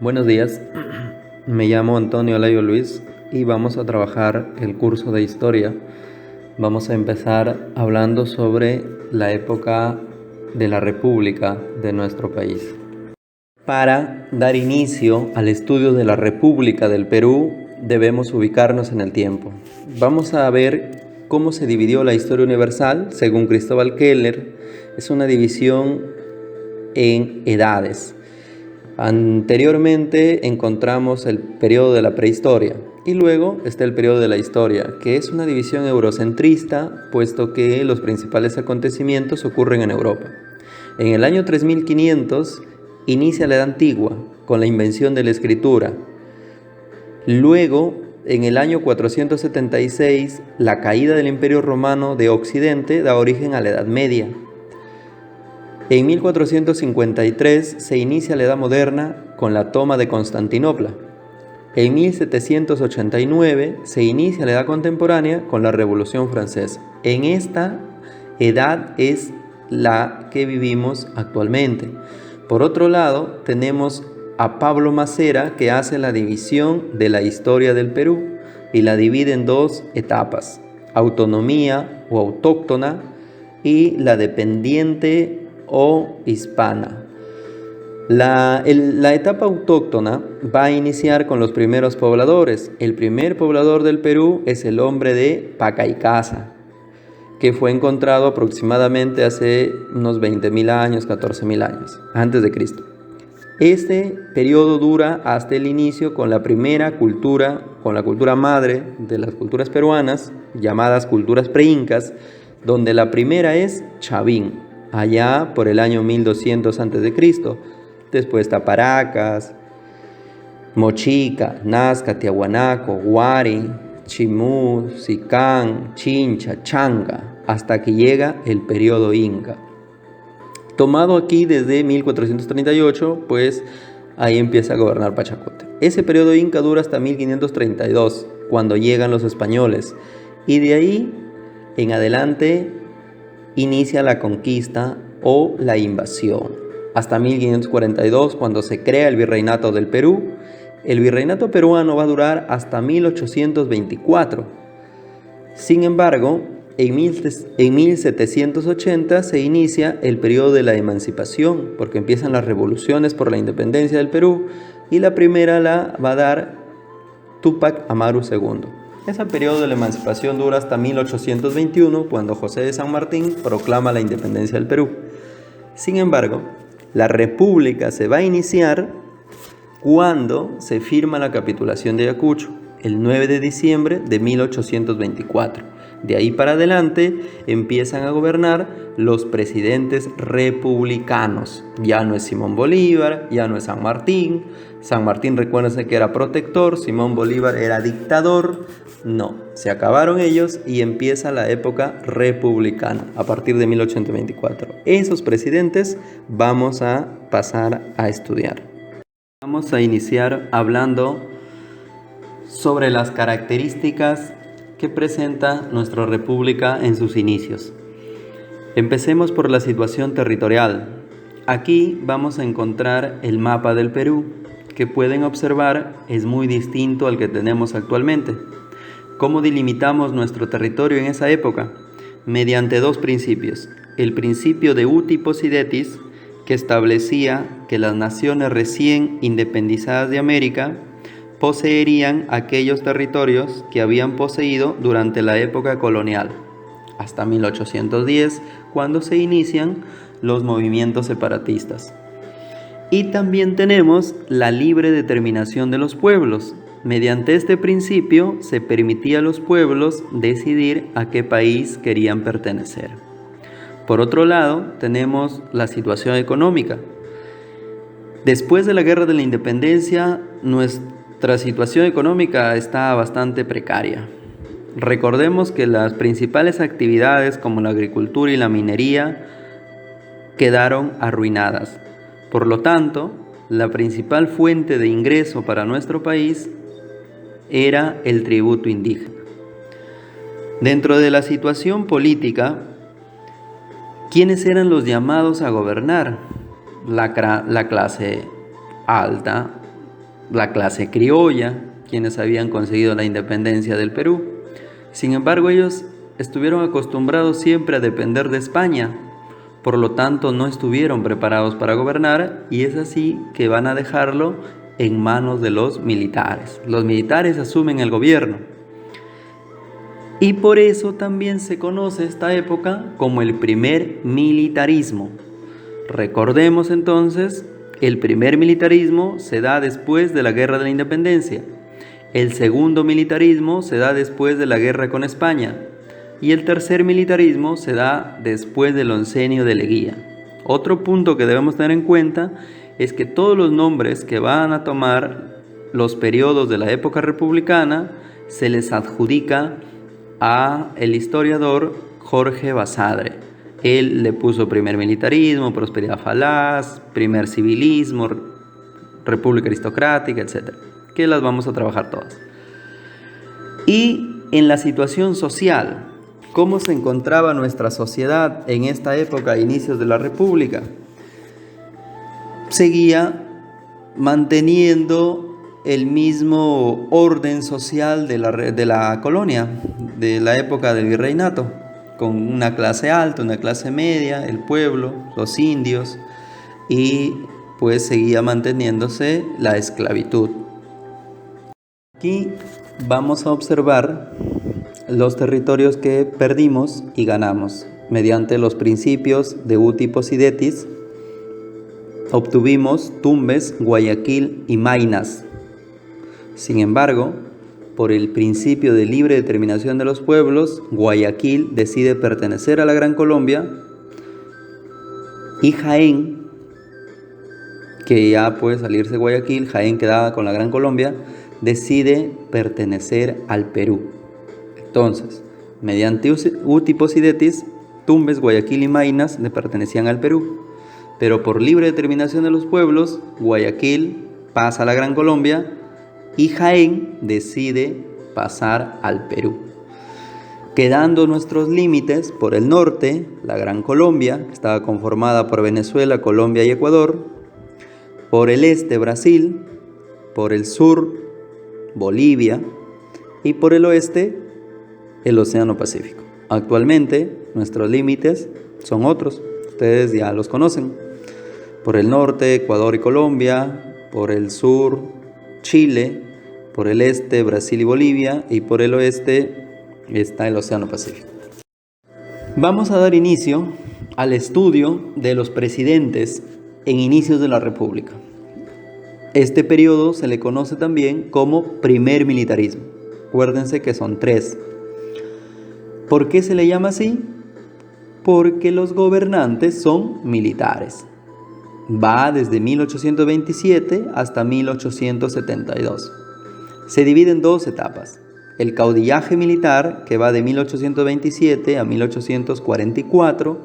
Buenos días, me llamo Antonio Layo Luis y vamos a trabajar el curso de historia. Vamos a empezar hablando sobre la época de la República de nuestro país. Para dar inicio al estudio de la República del Perú, debemos ubicarnos en el tiempo. Vamos a ver cómo se dividió la historia universal, según Cristóbal Keller. Es una división en edades. Anteriormente encontramos el periodo de la prehistoria y luego está el periodo de la historia, que es una división eurocentrista, puesto que los principales acontecimientos ocurren en Europa. En el año 3500 inicia la Edad Antigua con la invención de la escritura. Luego, en el año 476, la caída del Imperio Romano de Occidente da origen a la Edad Media. En 1453 se inicia la Edad Moderna con la toma de Constantinopla. En 1789 se inicia la Edad Contemporánea con la Revolución Francesa. En esta edad es la que vivimos actualmente. Por otro lado, tenemos a Pablo Massera, que hace la división de la historia del Perú y la divide en dos etapas: autonomía o autóctona y la dependiente o hispana. La etapa autóctona va a iniciar con los primeros pobladores. El primer poblador del Perú es el hombre de Pacaycasa, que fue encontrado aproximadamente hace unos 20.000 años, 14.000 años, antes de Cristo. Este periodo dura hasta el inicio con la primera cultura, con la cultura madre de las culturas peruanas, llamadas culturas preincas, donde la primera es Chavín, allá por el año 1200 a.C. Después está Paracas, Mochica, Nazca, Tiahuanaco, Huari, Chimú, Sicán, Chincha, Changa, hasta que llega el periodo Inca. Tomado aquí desde 1438, pues ahí empieza a gobernar Pachacuti. Ese periodo Inca dura hasta 1532, cuando llegan los españoles, y de ahí en adelante inicia la conquista o la invasión, hasta 1542, cuando se crea el Virreinato del Perú. El Virreinato peruano va a durar hasta 1824. Sin embargo, en 1780 se inicia el periodo de la emancipación, porque empiezan las revoluciones por la independencia del Perú, y la primera la va a dar Túpac Amaru II. Ese periodo de la emancipación dura hasta 1821, cuando José de San Martín proclama la independencia del Perú. Sin embargo, la república se va a iniciar cuando se firma la capitulación de Ayacucho, el 9 de diciembre de 1824. De ahí para adelante empiezan a gobernar los presidentes republicanos. Ya no es Simón Bolívar, ya no es San Martín. San Martín, recuérdense que era protector, Simón Bolívar era dictador. No, se acabaron ellos y empieza la época republicana a partir de 1824. Esos presidentes vamos a pasar a estudiar. Vamos a iniciar hablando sobre las características que presenta nuestra república en sus inicios. Empecemos por la situación territorial. Aquí vamos a encontrar el mapa del Perú, que pueden observar es muy distinto al que tenemos actualmente. ¿Cómo delimitamos nuestro territorio en esa época? Mediante dos principios. El principio de uti possidetis, que establecía que las naciones recién independizadas de América poseerían aquellos territorios que habían poseído durante la época colonial, hasta 1810, cuando se inician los movimientos separatistas. Y también tenemos la libre determinación de los pueblos. Mediante este principio se permitía a los pueblos decidir a qué país querían pertenecer. Por otro lado, tenemos la situación económica. Después de la Guerra de la Independencia, nuestra situación económica está bastante precaria. Recordemos que las principales actividades como la agricultura y la minería quedaron arruinadas. Por lo tanto, la principal fuente de ingreso para nuestro país era el tributo indígena. Dentro de la situación política, ¿quiénes eran los llamados a gobernar? La clase alta, la clase criolla, quienes habían conseguido la independencia del Perú. Sin embargo, ellos estuvieron acostumbrados siempre a depender de España, por lo tanto no estuvieron preparados para gobernar, y es así que van a dejarlo en manos de los militares. Los militares asumen el gobierno. Y por eso también se conoce esta época como el primer militarismo. Recordemos entonces, el primer militarismo se da después de la Guerra de la Independencia. El segundo militarismo se da después de la guerra con España. Y el tercer militarismo se da después del oncenio de Leguía. Otro punto que debemos tener en cuenta es que todos los nombres que van a tomar los periodos de la época republicana se les adjudica a el historiador Jorge Basadre. Él le puso primer militarismo, prosperidad falaz, primer civilismo, república aristocrática, etc. Que las vamos a trabajar todas. Y en la situación social, ¿cómo se encontraba nuestra sociedad en esta época, inicios de la república? Seguía manteniendo el mismo orden social de la colonia, de la época del virreinato, con una clase alta, una clase media, el pueblo, los indios, y pues seguía manteniéndose la esclavitud. Aquí vamos a observar los territorios que perdimos y ganamos. Mediante los principios de uti possidetis, obtuvimos Tumbes, Guayaquil y Maynas. Sin embargo, por el principio de libre determinación de los pueblos, Guayaquil decide pertenecer a la Gran Colombia y Jaén, que ya puede salirse de Guayaquil, Jaén quedaba con la Gran Colombia, decide pertenecer al Perú. Entonces, mediante uti possidetis, Tumbes, Guayaquil y Maynas le pertenecían al Perú, pero por libre determinación de los pueblos, Guayaquil pasa a la Gran Colombia y Jaén decide pasar al Perú. Quedando nuestros límites por el norte, la Gran Colombia, que estaba conformada por Venezuela, Colombia y Ecuador; por el este, Brasil; por el sur, Bolivia; y por el oeste, el Océano Pacífico. Actualmente, nuestros límites son otros, ustedes ya los conocen. Por el norte, Ecuador y Colombia; por el sur, Chile; por el este, Brasil y Bolivia; y por el oeste está el Océano Pacífico. Vamos a dar inicio al estudio de los presidentes en inicios de la República. Este periodo se le conoce también como primer militarismo. Acuérdense que son 3. ¿Por qué se le llama así? Porque los gobernantes son militares. Va desde 1827 hasta 1872. Se divide en 2 etapas. El caudillaje militar, que va de 1827 a 1844,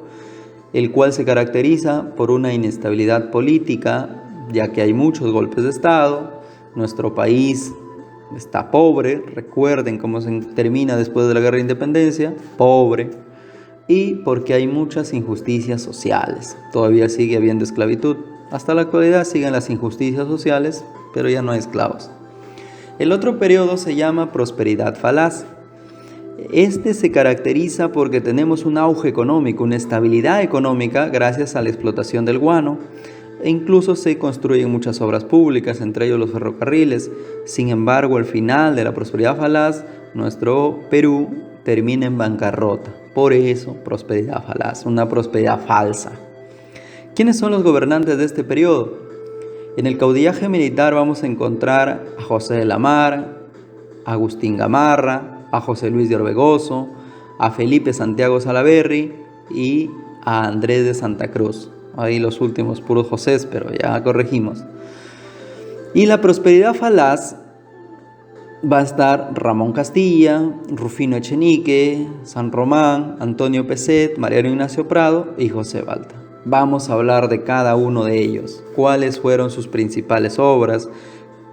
el cual se caracteriza por una inestabilidad política, ya que hay muchos golpes de Estado. Nuestro país está pobre, recuerden cómo se termina después de la Guerra de Independencia, pobre, y porque hay muchas injusticias sociales. Todavía sigue habiendo esclavitud. Hasta la actualidad siguen las injusticias sociales, pero ya no hay esclavos. El otro periodo se llama prosperidad falaz. Este se caracteriza porque tenemos un auge económico, una estabilidad económica gracias a la explotación del guano, e incluso se construyen muchas obras públicas, entre ellos los ferrocarriles. Sin embargo, al final de la prosperidad falaz, nuestro Perú termina en bancarrota. Por eso, prosperidad falaz, una prosperidad falsa. ¿Quiénes son los gobernantes de este periodo? En el caudillaje militar vamos a encontrar a José de la Mar, a Agustín Gamarra, a José Luis de Orbegoso, a Felipe Santiago Salaverry y a Andrés de Santa Cruz. Ahí los últimos puros Josés, pero ya corregimos. Y la prosperidad falaz va a estar Ramón Castilla, Rufino Echenique, San Román, Antonio Peset, Mariano Ignacio Prado y José Balta. Vamos a hablar de cada uno de ellos, cuáles fueron sus principales obras,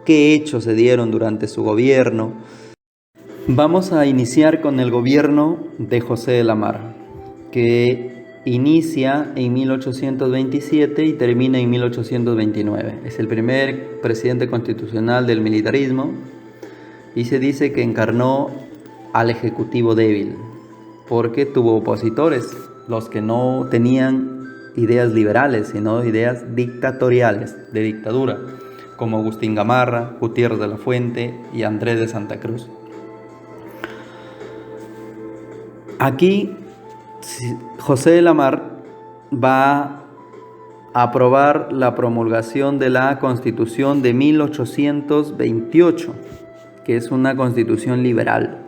qué hechos se dieron durante su gobierno. Vamos a iniciar con el gobierno de José de la Mar, que inicia en 1827 y termina en 1829. Es el primer presidente constitucional del militarismo y se dice que encarnó al ejecutivo débil porque tuvo opositores, los que no tenían ideas liberales, sino ideas dictatoriales, de dictadura, como Agustín Gamarra, Gutiérrez de la Fuente y Andrés de Santa Cruz. Aquí José de la Mar va a aprobar la promulgación de la Constitución de 1828, que es una constitución liberal,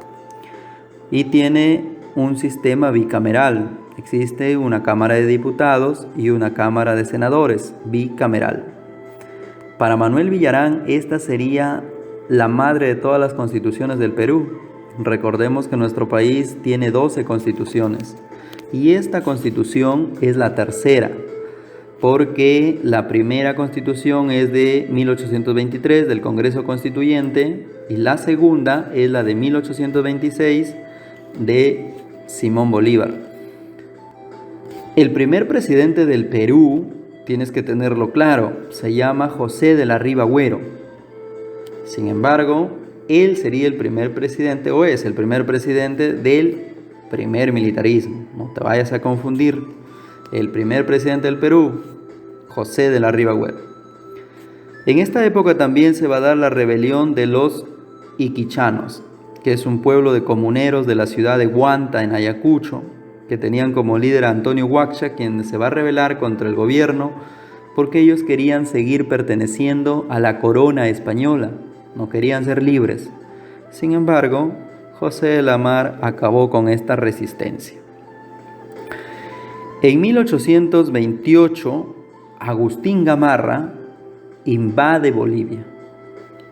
y tiene un sistema bicameral. Existe una Cámara de Diputados y una Cámara de Senadores bicameral. Para Manuel Villarán, esta sería la madre de todas las constituciones del Perú. Recordemos que nuestro país tiene 12 constituciones y esta constitución es la tercera, porque la primera constitución es de 1823 del Congreso Constituyente y la segunda es la de 1826 de Simón Bolívar. El primer presidente del Perú, tienes que tenerlo claro, se llama José de la Riva Agüero. Sin embargo, él sería el primer presidente, o es el primer presidente del primer militarismo. No te vayas a confundir. El primer presidente del Perú, José de la Riva Agüero. En esta época también se va a dar la rebelión de los iquichanos, que es un pueblo de comuneros de la ciudad de Huanta, en Ayacucho, que tenían como líder a Antonio Huacha, quien se va a rebelar contra el gobierno porque ellos querían seguir perteneciendo a la corona española. No querían ser libres. Sin embargo, José de la Mar acabó con esta resistencia. En 1828, Agustín Gamarra invade Bolivia.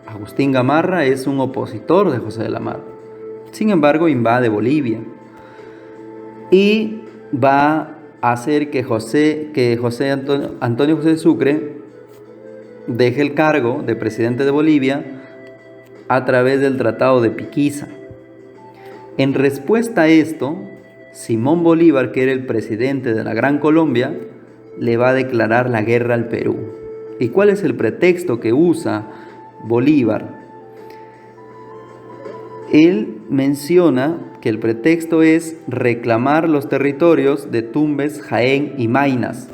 Agustín Gamarra es un opositor de José de la Mar. Sin embargo, invade Bolivia y va a hacer que Antonio José de Sucre deje el cargo de presidente de Bolivia a través del Tratado de Piquiza. En respuesta a esto, Simón Bolívar, que era el presidente de la Gran Colombia, le va a declarar la guerra al Perú. ¿Y cuál es el pretexto que usa Bolívar? Él menciona que el pretexto es reclamar los territorios de Tumbes, Jaén y Maynas.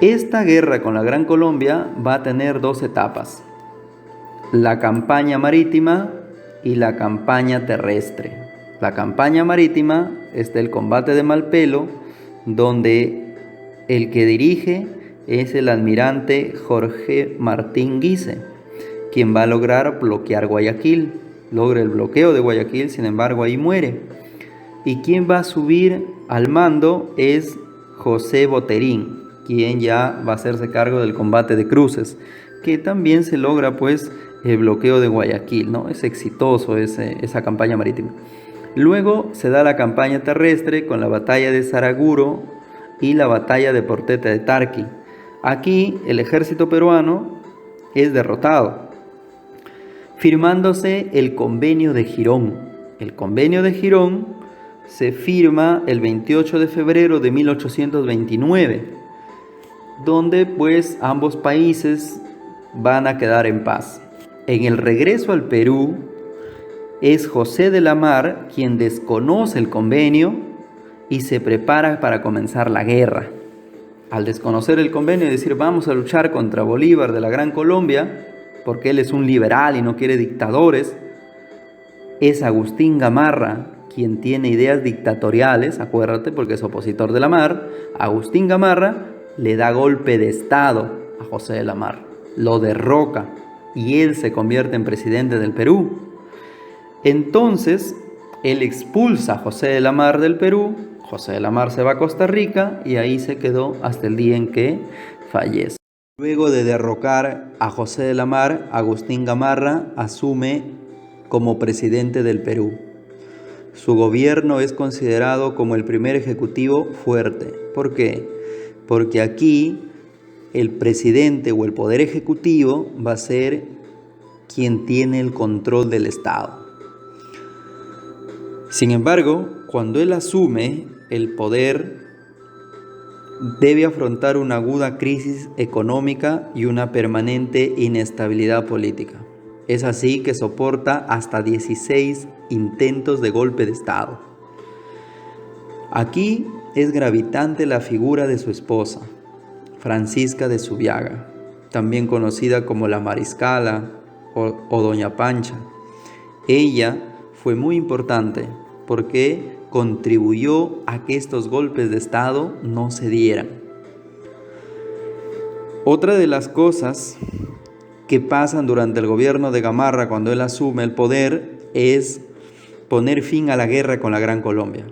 Esta guerra con la Gran Colombia va a tener dos etapas: la campaña marítima y la campaña terrestre. La campaña marítima es el combate de Malpelo, donde el que dirige es el almirante Jorge Martín Guise, quien va a lograr bloquear Guayaquil. Logra el bloqueo de Guayaquil, sin embargo ahí muere. Y quien va a subir al mando es José Boterín, quien ya va a hacerse cargo del combate de Cruces, que también se logra pues el bloqueo de Guayaquil, ¿no? Es exitoso esa campaña marítima. Luego se da la campaña terrestre con la batalla de Saraguro y la batalla de Portete de Tarqui. Aquí el ejército peruano es derrotado, firmándose el Convenio de Girón. El Convenio de Girón se firma el 28 de febrero de 1829, donde pues ambos países van a quedar en paz. En el regreso al Perú, es José de la Mar quien desconoce el convenio y se prepara para comenzar la guerra. Al desconocer el convenio y decir vamos a luchar contra Bolívar de la Gran Colombia, porque él es un liberal y no quiere dictadores, es Agustín Gamarra quien tiene ideas dictatoriales, acuérdate, porque es opositor de la Mar. Agustín Gamarra le da golpe de estado a José de la Mar, lo derroca y él se convierte en presidente del Perú. Entonces, él expulsa a José de la Mar del Perú. José de la Mar se va a Costa Rica y ahí se quedó hasta el día en que fallece. Luego de derrocar a José de la Mar, Agustín Gamarra asume como presidente del Perú. Su gobierno es considerado como el primer ejecutivo fuerte. ¿Por qué? Porque aquí el presidente o el poder ejecutivo va a ser quien tiene el control del Estado. Sin embargo, cuando él asume, el poder debe afrontar una aguda crisis económica y una permanente inestabilidad política. Es así que soporta hasta 16 intentos de golpe de Estado. Aquí es gravitante la figura de su esposa, Francisca de Zubiaga, también conocida como la Mariscala o Doña Pancha. Ella fue muy importante porque contribuyó a que estos golpes de Estado no se dieran. Otra de las cosas que pasan durante el gobierno de Gamarra cuando él asume el poder es poner fin a la guerra con la Gran Colombia.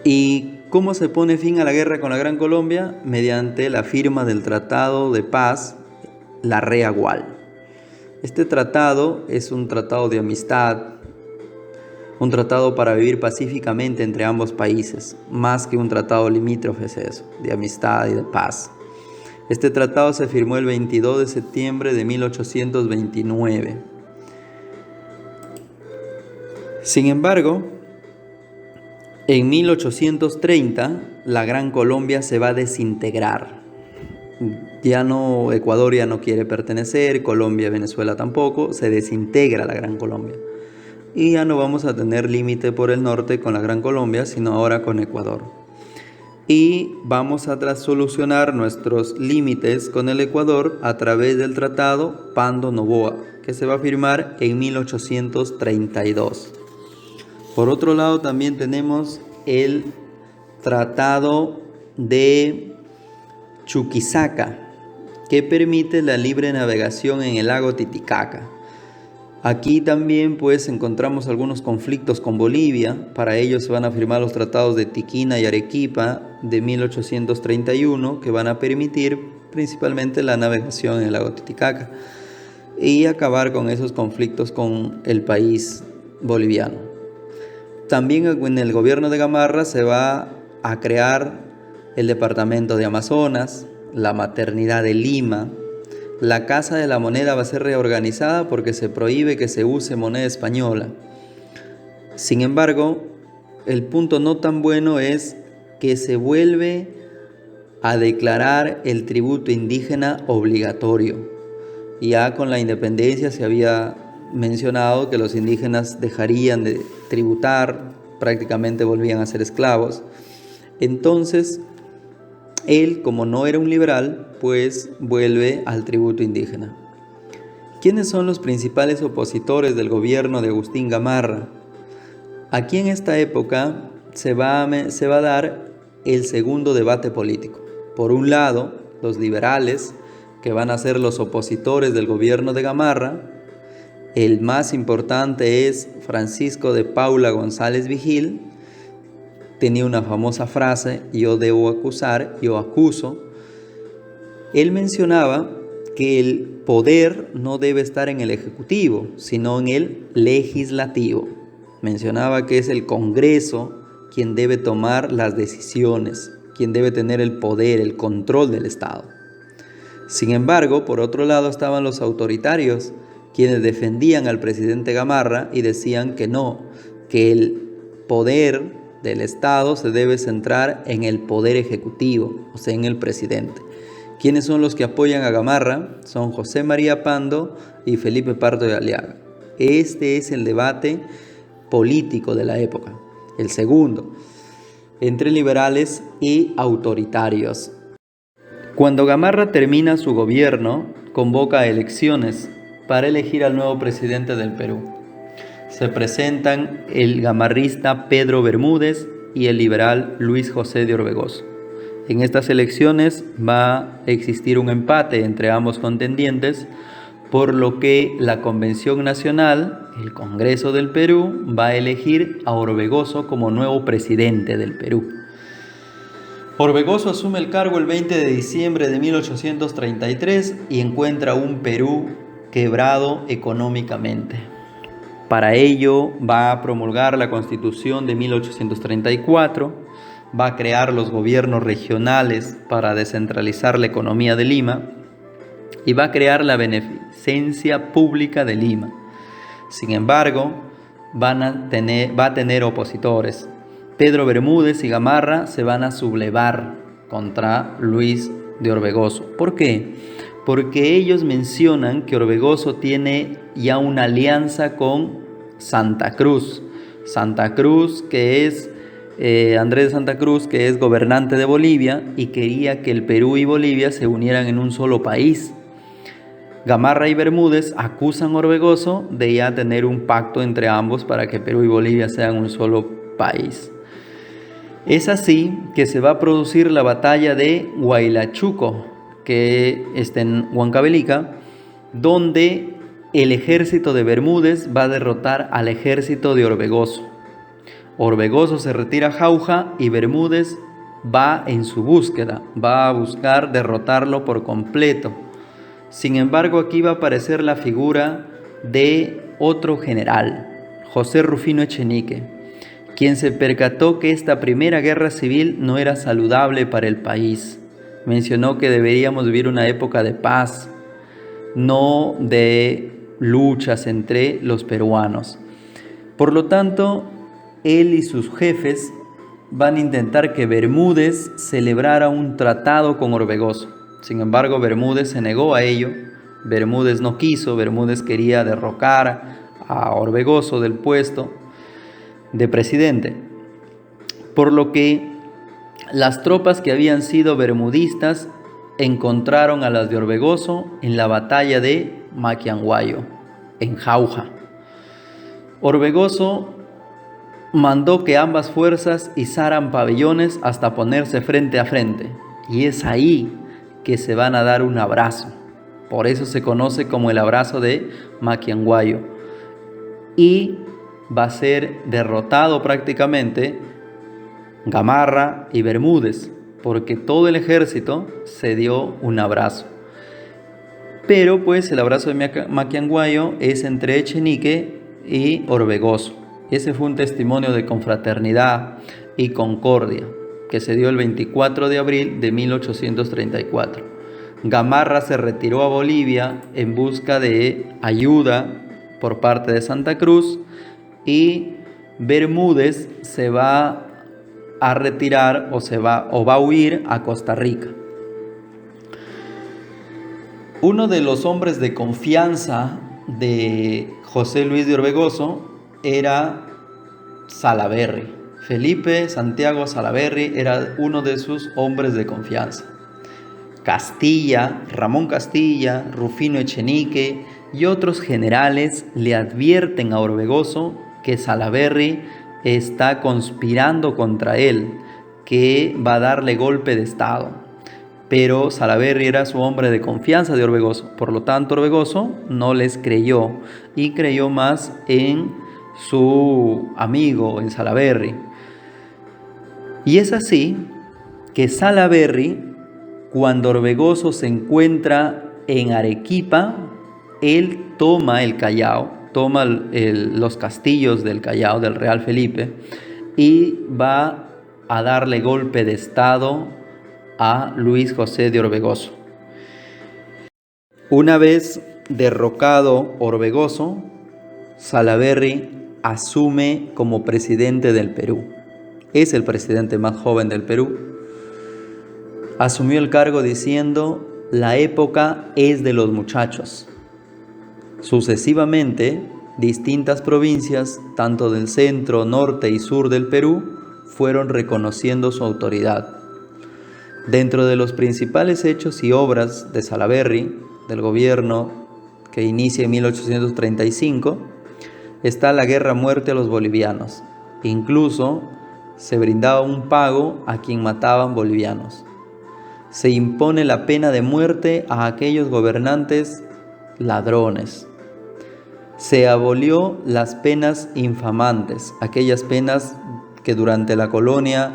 ¿Y cómo se pone fin a la guerra con la Gran Colombia? Mediante la firma del Tratado de Paz, la Rea-Gual. Este tratado es un tratado de amistad, un tratado para vivir pacíficamente entre ambos países, más que un tratado limítrofe es eso, de amistad y de paz. Este tratado se firmó el 22 de septiembre de 1829. Sin embargo, en 1830 la Gran Colombia se va a desintegrar. Ecuador ya no quiere pertenecer, Colombia, Venezuela tampoco, se desintegra la Gran Colombia. Y ya no vamos a tener límite por el norte con la Gran Colombia, sino ahora con Ecuador. Y vamos a solucionar nuestros límites con el Ecuador a través del Tratado Pando-Noboa, que se va a firmar en 1832. Por otro lado, también tenemos el Tratado de Chuquisaca, que permite la libre navegación en el lago Titicaca. Aquí también pues encontramos algunos conflictos con Bolivia. Para ello se van a firmar los tratados de Tiquina y Arequipa de 1831, que van a permitir principalmente la navegación en el lago Titicaca y acabar con esos conflictos con el país boliviano. También en el gobierno de Gamarra se va a crear el departamento de Amazonas, la maternidad de Lima. La Casa de la Moneda va a ser reorganizada porque se prohíbe que se use moneda española. Sin embargo, el punto no tan bueno es que se vuelve a declarar el tributo indígena obligatorio. Ya con la independencia se había mencionado que los indígenas dejarían de tributar, prácticamente volvían a ser esclavos. Entonces, él, como no era un liberal, pues vuelve al tributo indígena. ¿Quiénes son los principales opositores del gobierno de Agustín Gamarra? Aquí en esta época se va a dar el segundo debate político. Por un lado, los liberales, que van a ser los opositores del gobierno de Gamarra. El más importante es Francisco de Paula González Vigil. Tenía una famosa frase: yo debo acusar, yo acuso. Él mencionaba que el poder no debe estar en el ejecutivo, sino en el legislativo. Mencionaba que es el Congreso quien debe tomar las decisiones, quien debe tener el poder, el control del Estado. Sin embargo, por otro lado estaban los autoritarios, quienes defendían al presidente Gamarra y decían que no, que el poder del Estado se debe centrar en el poder ejecutivo, o sea, en el presidente. ¿Quiénes son los que apoyan a Gamarra? Son José María Pando y Felipe Pardo de Aliaga. Este es el debate político de la época. El segundo, entre liberales y autoritarios. Cuando Gamarra termina su gobierno, convoca elecciones para elegir al nuevo presidente del Perú. Se presentan el gamarrista Pedro Bermúdez y el liberal Luis José de Orbegoso. En estas elecciones va a existir un empate entre ambos contendientes, por lo que la Convención Nacional, el Congreso del Perú, va a elegir a Orbegoso como nuevo presidente del Perú. Orbegoso asume el cargo el 20 de diciembre de 1833 y encuentra un Perú quebrado económicamente. Para ello va a promulgar la Constitución de 1834, va a crear los gobiernos regionales para descentralizar la economía de Lima y va a crear la Beneficencia Pública de Lima. Sin embargo, va a tener opositores. Pedro Bermúdez y Gamarra se van a sublevar contra Luis de Orbegoso. ¿Por qué? Porque ellos mencionan que Orbegoso tiene ya una alianza con Santa Cruz. Santa Cruz, que es Andrés de Santa Cruz, que es gobernante de Bolivia y quería que el Perú y Bolivia se unieran en un solo país. Gamarra y Bermúdez acusan a Orbegoso de ya tener un pacto entre ambos para que Perú y Bolivia sean un solo país. Es así que se va a producir la batalla de Huaylachuco, que está en Huancavelica, donde el ejército de Bermúdez va a derrotar al ejército de Orbegoso. Orbegoso se retira a Jauja y Bermúdez va en su búsqueda, va a buscar derrotarlo por completo. Sin embargo, aquí va a aparecer la figura de otro general, José Rufino Echenique, quien se percató que esta primera guerra civil no era saludable para el país. Mencionó que deberíamos vivir una época de paz, no de luchas entre los peruanos. Por lo tanto, él y sus jefes van a intentar que Bermúdez celebrara un tratado con Orbegoso. Sin embargo, Bermúdez se negó a ello. Bermúdez no quiso, Bermúdez quería derrocar a Orbegoso del puesto de presidente. Por lo que las tropas que habían sido bermudistas encontraron a las de Orbegoso en la batalla de Maquianguayo, en Jauja. Orbegoso mandó que ambas fuerzas izaran pabellones hasta ponerse frente a frente. Y es ahí que se van a dar un abrazo. Por eso se conoce como el abrazo de Maquianguayo. Y va a ser derrotado prácticamente Gamarra y Bermúdez, porque todo el ejército se dio un abrazo. Pero pues el abrazo de Maquianguayo es entre Echenique y Orbegoso. Ese fue un testimonio de confraternidad y concordia que se dio el 24 de abril de 1834. Gamarra se retiró a Bolivia en busca de ayuda por parte de Santa Cruz y Bermúdez se va a retirar o va a huir a Costa Rica. Uno de los hombres de confianza de José Luis de Orbegoso era Salaverry. Felipe Santiago Salaverry era uno de sus hombres de confianza. Castilla, Ramón Castilla, Rufino Echenique y otros generales le advierten a Orbegoso que Salaverry está conspirando contra él, que va a darle golpe de estado. Pero Salaverry era su hombre de confianza de Orbegoso, por lo tanto Orbegoso no les creyó y creyó más en su amigo, en Salaverry. Y es así que Salaverry, cuando Orbegoso se encuentra en Arequipa, él toma el Callao, toma los castillos del Callao, del Real Felipe, y va a darle golpe de estado a Luis José de Orbegoso. Una vez derrocado Orbegoso, Salaverry asume como presidente del Perú. Es el presidente más joven del Perú. Asumió el cargo diciendo: la época es de los muchachos. Sucesivamente, distintas provincias, tanto del centro, norte y sur del Perú, fueron reconociendo su autoridad. Dentro de los principales hechos y obras de Salaverry, del gobierno que inicia en 1835, está la guerra a muerte a los bolivianos. Incluso se brindaba un pago a quien mataban bolivianos. Se impone la pena de muerte a aquellos gobernantes ladrones. Se abolió las penas infamantes, aquellas penas que durante la colonia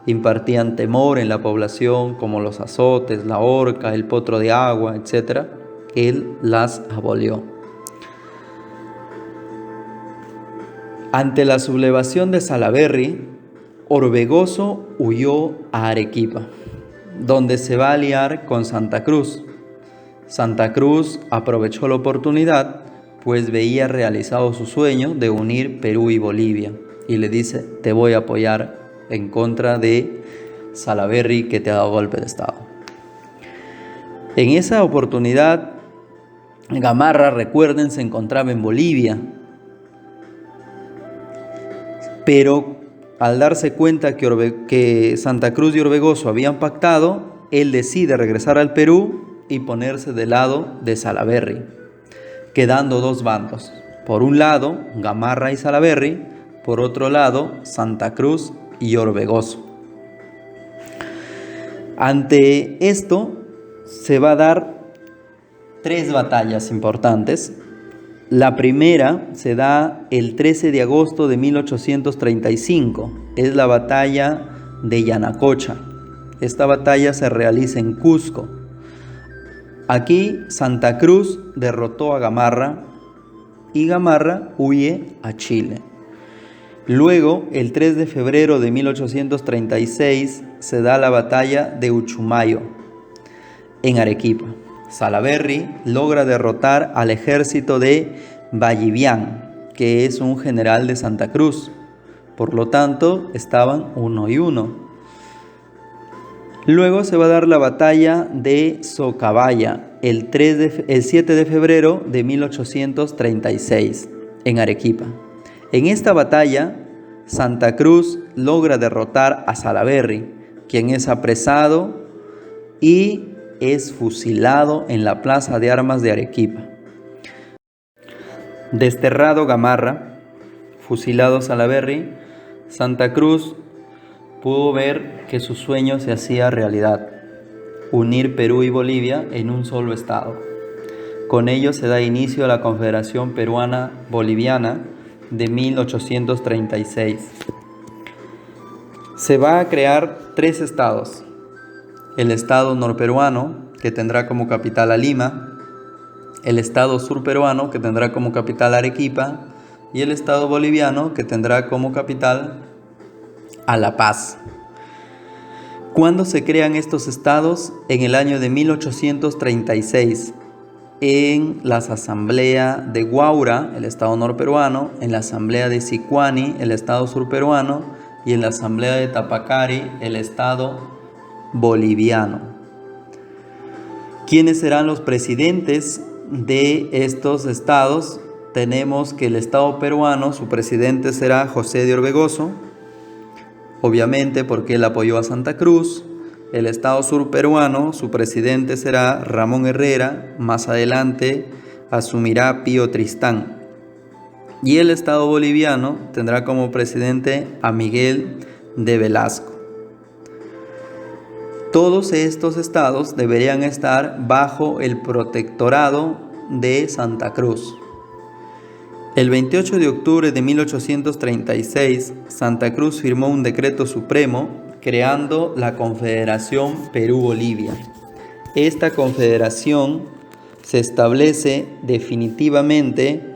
impartían temor en la población, como los azotes, la horca, el potro de agua, etc. Él las abolió. Ante la sublevación de Salaverry, Orbegoso huyó a Arequipa, donde se va a aliar con Santa Cruz. Santa Cruz aprovechó la oportunidad, pues veía realizado su sueño de unir Perú y Bolivia, y le dice: te voy a apoyar en contra de Salaverry, que te ha dado golpe de estado. En esa oportunidad, Gamarra, recuerden, se encontraba en Bolivia, pero al darse cuenta que Santa Cruz y Orbegoso habían pactado, él decide regresar al Perú y ponerse del lado de Salaverry, quedando dos bandos. Por un lado, Gamarra y Salaverry, por otro lado, Santa Cruz y Orbegoso. Ante esto, se va a dar 3 batallas importantes. La primera se da el 13 de agosto de 1835. Es la batalla de Yanacocha. Esta batalla se realiza en Cusco. Aquí Santa Cruz derrotó a Gamarra y Gamarra huye a Chile. Luego, el 3 de febrero de 1836, se da la batalla de Uchumayo, en Arequipa. Salaverry logra derrotar al ejército de Vallivian, que es un general de Santa Cruz. Por lo tanto, estaban 1-1. Luego se va a dar la batalla de Socabaya, el 7 de febrero de 1836, en Arequipa. En esta batalla, Santa Cruz logra derrotar a Salaverry, quien es apresado y es fusilado en la plaza de armas de Arequipa. Desterrado Gamarra, fusilado Salaverry, Santa Cruz pudo ver que su sueño se hacía realidad: unir Perú y Bolivia en un solo estado. Con ello se da inicio a la Confederación Peruana Boliviana de 1836. Se va a crear 3 estados: el estado norperuano, que tendrá como capital a Lima; el estado surperuano, que tendrá como capital a Arequipa; y el estado boliviano, que tendrá como capital a La Paz. ¿Cuándo se crean estos estados? En el año de 1836, en la asamblea de Huaura, el estado norperuano; en la asamblea de Sicuani, el estado surperuano; y en la asamblea de Tapacari, el estado boliviano. ¿Quiénes serán los presidentes de estos estados? Tenemos que el estado peruano, su presidente será José de Orbegoso, obviamente porque él apoyó a Santa Cruz. El estado surperuano, su presidente será Ramón Herrera, más adelante asumirá Pío Tristán. Y el estado boliviano tendrá como presidente a Miguel de Velasco. Todos estos estados deberían estar bajo el protectorado de Santa Cruz. El 28 de octubre de 1836, Santa Cruz firmó un decreto supremo creando la Confederación Perú-Bolivia. Esta confederación se establece definitivamente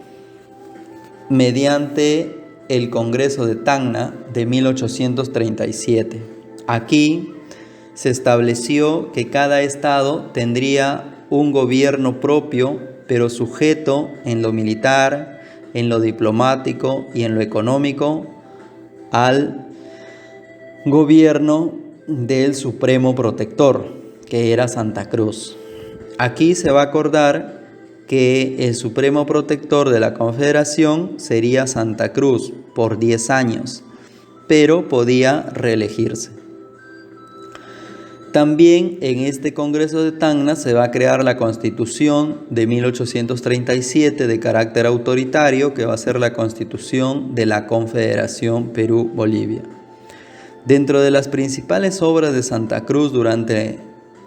mediante el Congreso de Tacna de 1837. Aquí se estableció que cada estado tendría un gobierno propio, pero sujeto en lo militar, en lo diplomático y en lo económico al gobierno del Supremo Protector, que era Santa Cruz. Aquí se va a acordar que el Supremo Protector de la Confederación sería Santa Cruz por 10 años, pero podía reelegirse. También en este Congreso de Tacna se va a crear la Constitución de 1837 de carácter autoritario, que va a ser la Constitución de la Confederación Perú-Bolivia. Dentro de las principales obras de Santa Cruz durante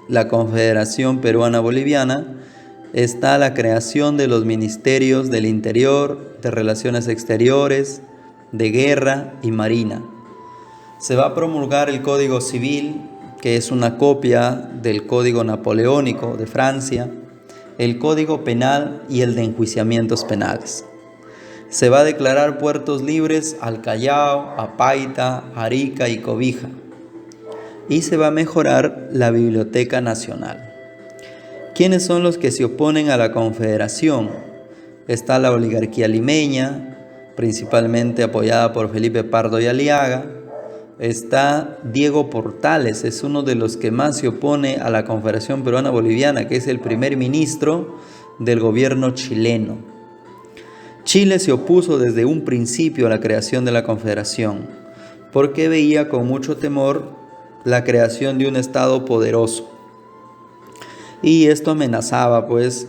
la Confederación Peruana-Boliviana está la creación de los ministerios del Interior, de Relaciones Exteriores, de Guerra y Marina. Se va a promulgar el Código Civil, que es una copia del Código Napoleónico de Francia, el Código Penal y el de enjuiciamientos penales. Se va a declarar puertos libres al Callao, a Paita, Arica y Cobija. Y se va a mejorar la Biblioteca Nacional. ¿Quiénes son los que se oponen a la Confederación? Está la oligarquía limeña, principalmente apoyada por Felipe Pardo y Aliaga. está Diego Portales, es uno de los que más se opone a la Confederación Peruana Boliviana, que es el primer ministro del gobierno chileno. Chile se opuso desde un principio a la creación de la Confederación, porque veía con mucho temor la creación de un Estado poderoso. Y esto amenazaba, pues,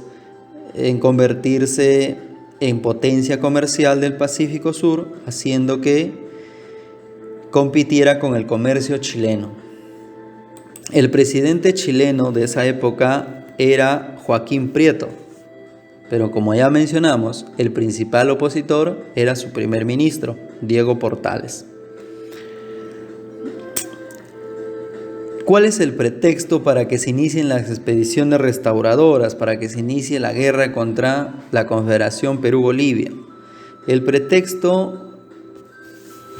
en convertirse en potencia comercial del Pacífico Sur, haciendo que compitiera con el comercio chileno. El presidente chileno de esa época era Joaquín Prieto, pero como ya mencionamos, el principal opositor era su primer ministro, Diego Portales. ¿Cuál es el pretexto para que se inicien las expediciones restauradoras, para que se inicie la guerra contra la Confederación Perú-Bolivia? El pretexto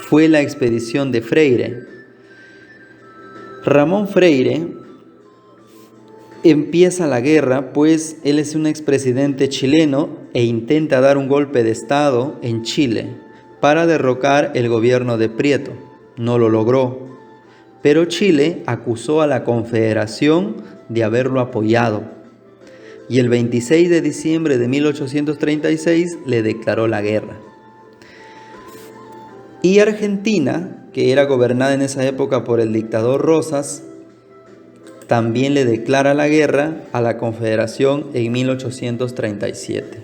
fue la expedición de Freire. Ramón Freire empieza la guerra, pues él es un expresidente chileno e intenta dar un golpe de Estado en Chile para derrocar el gobierno de Prieto. No lo logró. Pero Chile acusó a la Confederación de haberlo apoyado y el 26 de diciembre de 1836 le declaró la guerra. Y Argentina, que era gobernada en esa época por el dictador Rosas, también le declara la guerra a la Confederación en 1837.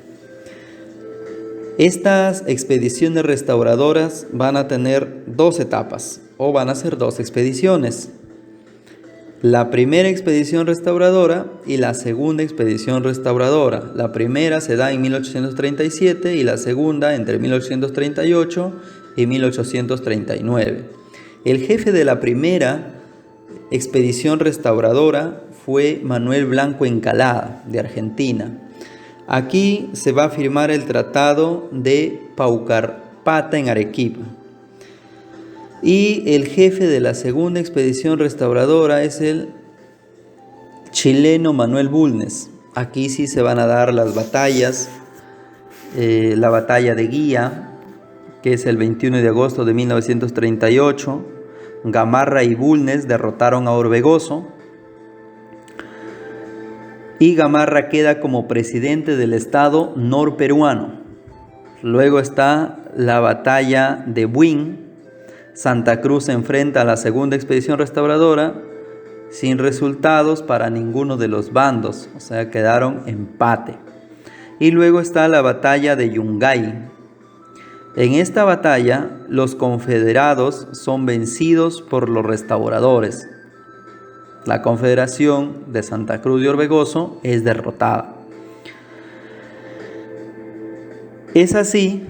Estas expediciones restauradoras van a tener dos etapas, o van a ser dos expediciones. La primera expedición restauradora y la segunda expedición restauradora. La primera se da en 1837 y la segunda entre 1838 y 1839. El jefe de la primera expedición restauradora fue Manuel Blanco Encalada, de Argentina. Aquí se va a firmar el Tratado de Paucarpata en Arequipa. Y el jefe de la segunda expedición restauradora es el chileno Manuel Bulnes. Aquí sí se van a dar las batallas, la batalla de Guía, que es el 21 de agosto de 1938. Gamarra y Bulnes derrotaron a Orbegoso. Y Gamarra queda como presidente del Estado norperuano. Luego está la batalla de Buin. Santa Cruz se enfrenta a la segunda expedición restauradora sin resultados para ninguno de los bandos, o sea, quedaron empate. Y luego está la batalla de Yungay. En esta batalla, los confederados son vencidos por los restauradores. La Confederación de Santa Cruz de Orbegoso es derrotada. Es así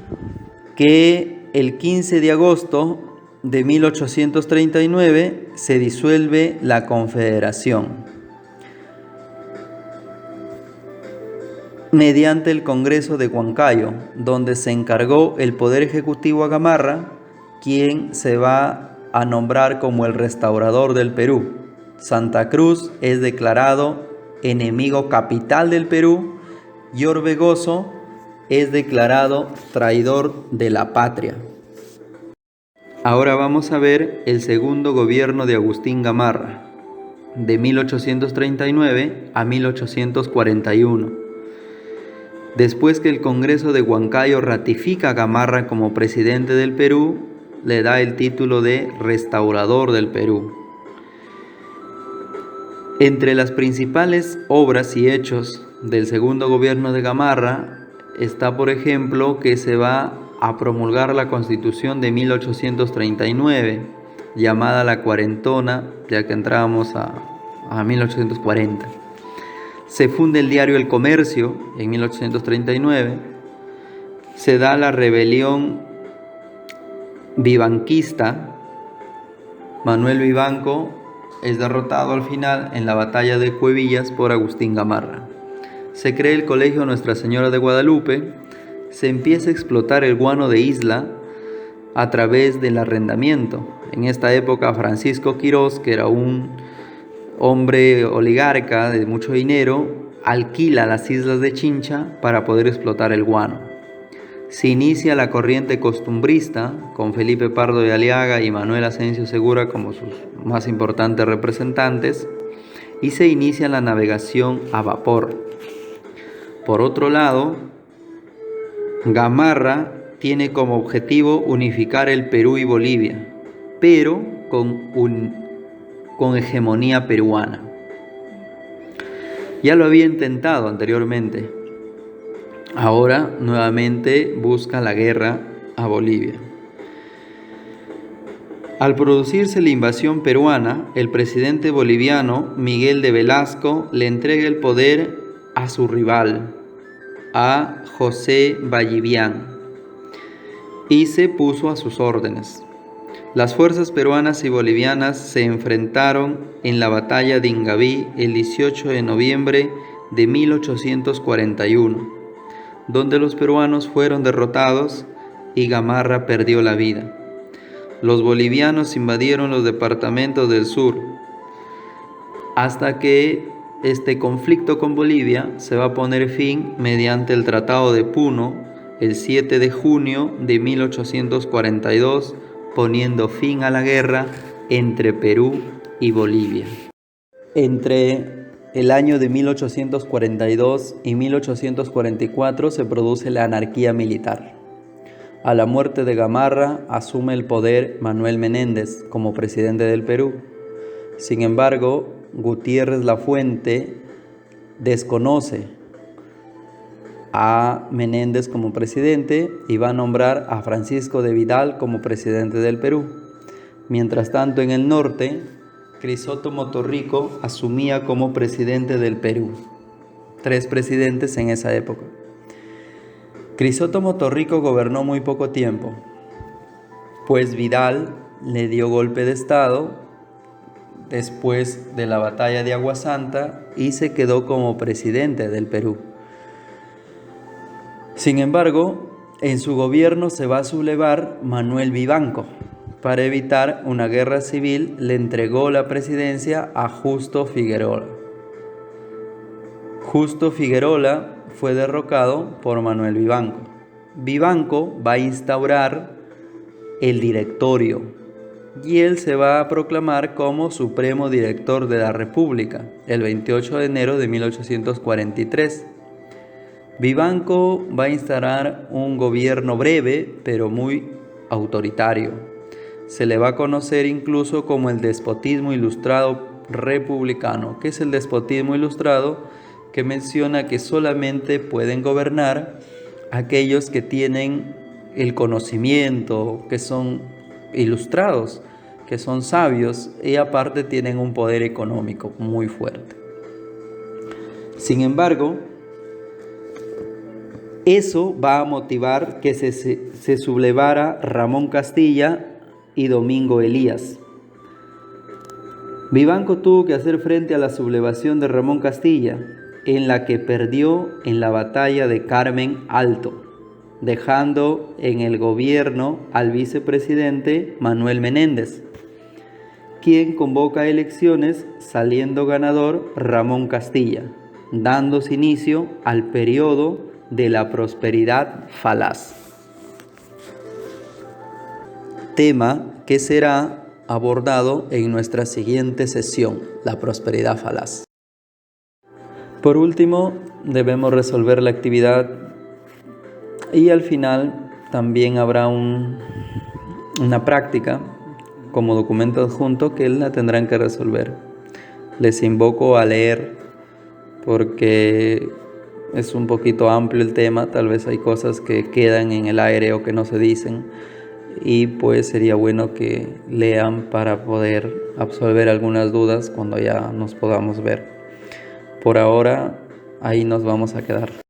que el 15 de agosto de 1839 se disuelve la Confederación mediante el Congreso de Huancayo, donde se encargó el Poder Ejecutivo a Gamarra, quien se va a nombrar como el restaurador del Perú. Santa Cruz es declarado enemigo capital del Perú y Orbegoso es declarado traidor de la patria. Ahora vamos a ver el segundo gobierno de Agustín Gamarra, de 1839 a 1841. Después que el Congreso de Huancayo ratifica a Gamarra como presidente del Perú, le da el título de restaurador del Perú. Entre las principales obras y hechos del segundo gobierno de Gamarra está, por ejemplo, que se va a promulgar la Constitución de 1839, llamada la Cuarentona, ya que entrábamos a 1840. Se funda el diario El Comercio en 1839. Se da la rebelión vivanquista. Manuel Vivanco es derrotado al final en la batalla de Cuevillas por Agustín Gamarra. Se crea el Colegio Nuestra Señora de Guadalupe. Se empieza a explotar el guano de Isla a través del arrendamiento. En esta época Francisco Quirós, que era un hombre oligarca de mucho dinero, alquila las islas de Chincha para poder explotar el guano. Se inicia la corriente costumbrista con Felipe Pardo de Aliaga y Manuel Asensio Segura como sus más importantes representantes, y se inicia la navegación a vapor. Por otro lado, Gamarra tiene como objetivo unificar el Perú y Bolivia, pero con hegemonía peruana. Ya lo había intentado anteriormente. Ahora nuevamente busca la guerra a Bolivia. Al producirse la invasión peruana, el presidente boliviano Miguel de Velasco le entrega el poder a su rival, a José Vallivian, y se puso a sus órdenes. Las fuerzas peruanas y bolivianas se enfrentaron en la batalla de Ingaví el 18 de noviembre de 1841, donde los peruanos fueron derrotados y Gamarra perdió la vida. Los bolivianos invadieron los departamentos del sur, hasta que este conflicto con Bolivia se va a poner fin mediante el Tratado de Puno el 7 de junio de 1842, poniendo fin a la guerra entre Perú y Bolivia. Entre el año de 1842 y 1844 se produce la anarquía militar. A la muerte de Gamarra asume el poder Manuel Menéndez como presidente del Perú. Sin embargo, Gutiérrez Lafuente desconoce a Menéndez como presidente y va a nombrar a Francisco de Vidal como presidente del Perú. Mientras tanto, en el norte, Crisóstomo Torrico asumía como presidente del Perú. 3 presidentes en esa época. Crisóstomo Torrico gobernó muy poco tiempo, pues Vidal le dio golpe de estado después de la batalla de Agua Santa y se quedó como presidente del Perú. Sin embargo, en su gobierno se va a sublevar Manuel Vivanco. Para evitar una guerra civil, le entregó la presidencia a Justo Figueroa. Justo Figueroa fue derrocado por Manuel Vivanco. Vivanco va a instaurar el directorio y él se va a proclamar como Supremo Director de la República el 28 de enero de 1843. Vivanco va a instaurar un gobierno breve pero muy autoritario. Se le va a conocer incluso como el despotismo ilustrado republicano. ¿Qué es el despotismo ilustrado? Que menciona que solamente pueden gobernar aquellos que tienen el conocimiento, que son ilustrados, que son sabios y aparte tienen un poder económico muy fuerte. Sin embargo, eso va a motivar que se sublevara Ramón Castilla y Domingo Elías. Vivanco tuvo que hacer frente a la sublevación de Ramón Castilla, en la que perdió en la batalla de Carmen Alto, dejando en el gobierno al vicepresidente Manuel Menéndez, quien convoca elecciones saliendo ganador Ramón Castilla, dándose inicio al periodo de la prosperidad falaz. Tema que será abordado en nuestra siguiente sesión, la prosperidad falaz. Por último, debemos resolver la actividad y al final también habrá una práctica como documento adjunto que la tendrán que resolver. Les invoco a leer porque es un poquito amplio el tema, tal vez hay cosas que quedan en el aire o que no se dicen y pues sería bueno que lean para poder absolver algunas dudas cuando ya nos podamos ver. Por ahora, ahí nos vamos a quedar.